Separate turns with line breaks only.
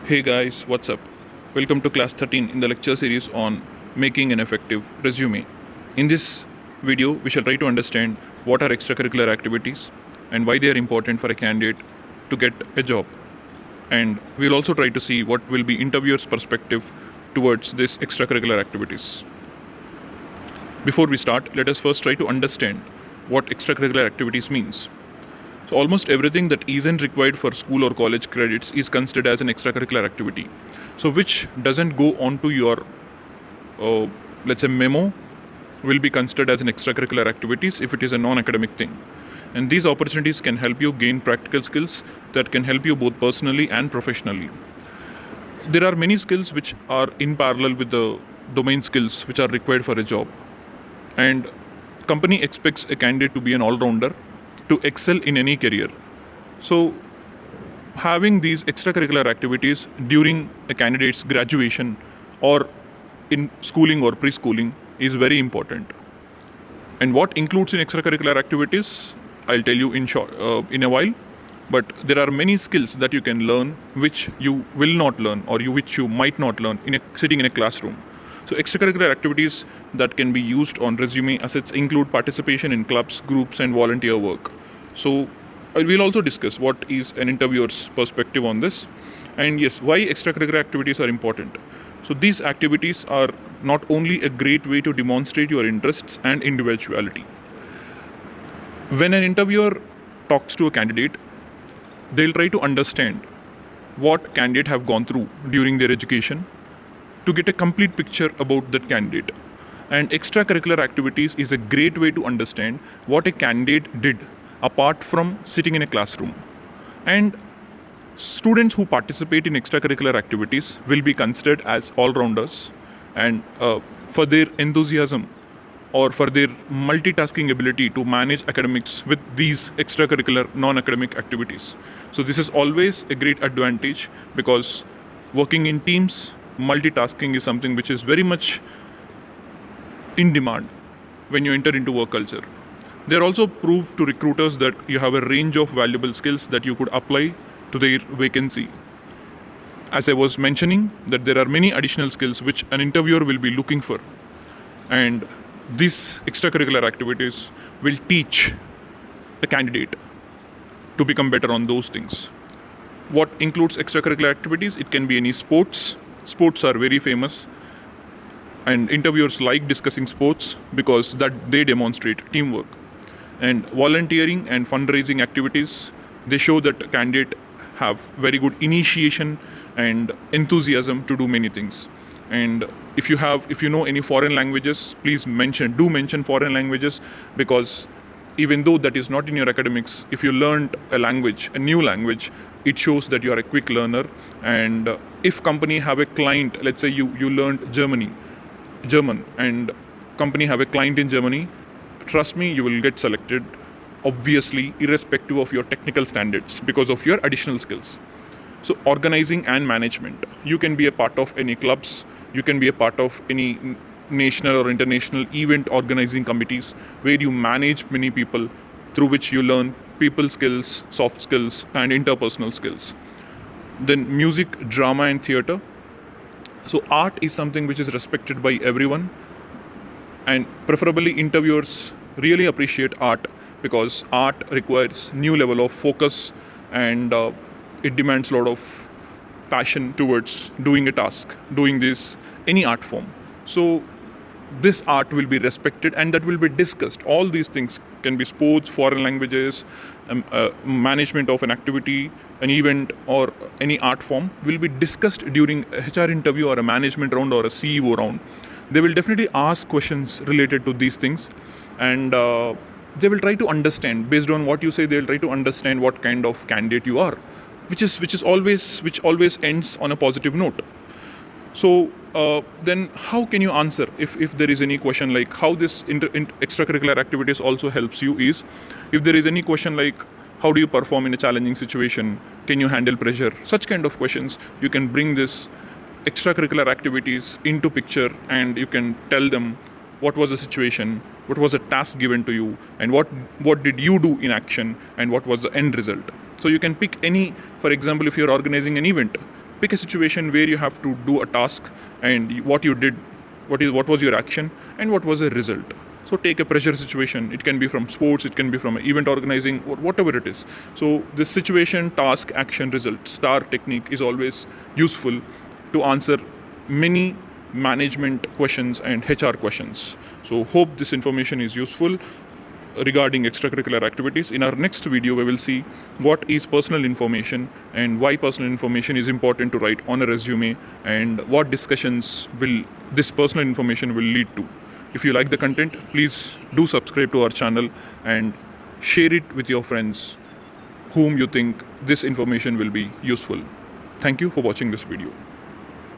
Hey guys, what's up? Welcome to class 13 in the lecture series on making an effective resume. In this video, we shall try to understand what are extracurricular activities and why they are important for a candidate to get a job. And we'll also try to see what will be interviewer's perspective towards these extracurricular activities. Before we start, let us first try to understand what extracurricular activities means. So almost everything that isn't required for school or college credits is considered as an extracurricular activity. So which doesn't go onto your, uh, let's say, memo will be considered as an extracurricular activities if it is a non-academic thing. And these opportunities can help you gain practical skills that can help you both personally and professionally. There are many skills which are in parallel with the domain skills which are required for a job. And company expects a candidate to be an all-rounder to excel in any career. So having these extracurricular activities during a candidate's graduation or in schooling or preschooling is very important. And what includes in extracurricular activities, I'll tell you in a while. But there are many skills that you can learn which you will not learn or which you might not learn sitting in a classroom. So extracurricular activities that can be used on resume assets include participation in clubs, groups, and volunteer work. So we'll also discuss what is an interviewer's perspective on this, and yes, why extracurricular activities are important. So these activities are not only a great way to demonstrate your interests and individuality. When an interviewer talks to a candidate, they'll try to understand what candidate have gone through during their education to get a complete picture about that candidate. And extracurricular activities is a great way to understand what a candidate did apart from sitting in a classroom. And students who participate in extracurricular activities will be considered as all-rounders, and for their enthusiasm or for their multitasking ability to manage academics with these extracurricular non-academic activities. So this is always a great advantage because working in teams, multitasking is something which is very much in demand when you enter into work culture. They also prove to recruiters that you have a range of valuable skills that you could apply to their vacancy. As I was mentioning, that there are many additional skills which an interviewer will be looking for, and these extracurricular activities will teach a candidate to become better on those things. What includes extracurricular activities? It can be any sports. Sports are very famous, and interviewers like discussing sports because that they demonstrate teamwork. And volunteering and fundraising activities, they show that candidate have very good initiation and enthusiasm to do many things. And if you know any foreign languages, please mention foreign languages, because even though that is not in your academics, if you learned a new language, it shows that you are a quick learner. And if company have a client, let's say you learned German, and company have a client in Germany, trust me, you will get selected, obviously, irrespective of your technical standards, because of your additional skills. So organizing and management, you can be a part of any clubs, you can be a part of any national or international event organizing committees where you manage many people, through which you learn people skills, soft skills, and interpersonal skills. Then music, drama, and theater. So art is something which is respected by everyone, and preferably interviewers really appreciate art because art requires new level of focus, and it demands a lot of passion towards doing a task, doing this any art form. So this art will be respected and that will be discussed. All these things can be sports, foreign languages, management of an activity, an event, or any art form will be discussed during a HR interview or a management round or a CEO round. They will definitely ask questions related to these things, and they will try to understand based on what you say. They will try to understand what kind of candidate you are, which always ends on a positive note. So then how can you answer if there is any question like how this extracurricular activities also helps you is, if there is any question like how do you perform in a challenging situation, can you handle pressure, such kind of questions, you can bring this extracurricular activities into picture, and you can tell them what was the situation, what was the task given to you, and what did you do in action, and what was the end result. So you can pick any, for example, if you're organizing an event, Pick a situation where you have to do a task and what you did, what was your action, and what was the result. So take a pressure situation. It can be from sports, it can be from event organizing, whatever it is. So the situation, task, action, result, STAR technique is always useful to answer many management questions and HR questions. So hope this information is useful regarding extracurricular activities. In our next video, we will see what is personal information and why personal information is important to write on a resume, and what discussions will this personal information will lead to. If you like the content, please do subscribe to our channel and share it with your friends whom you think this information will be useful. Thank you for watching this video.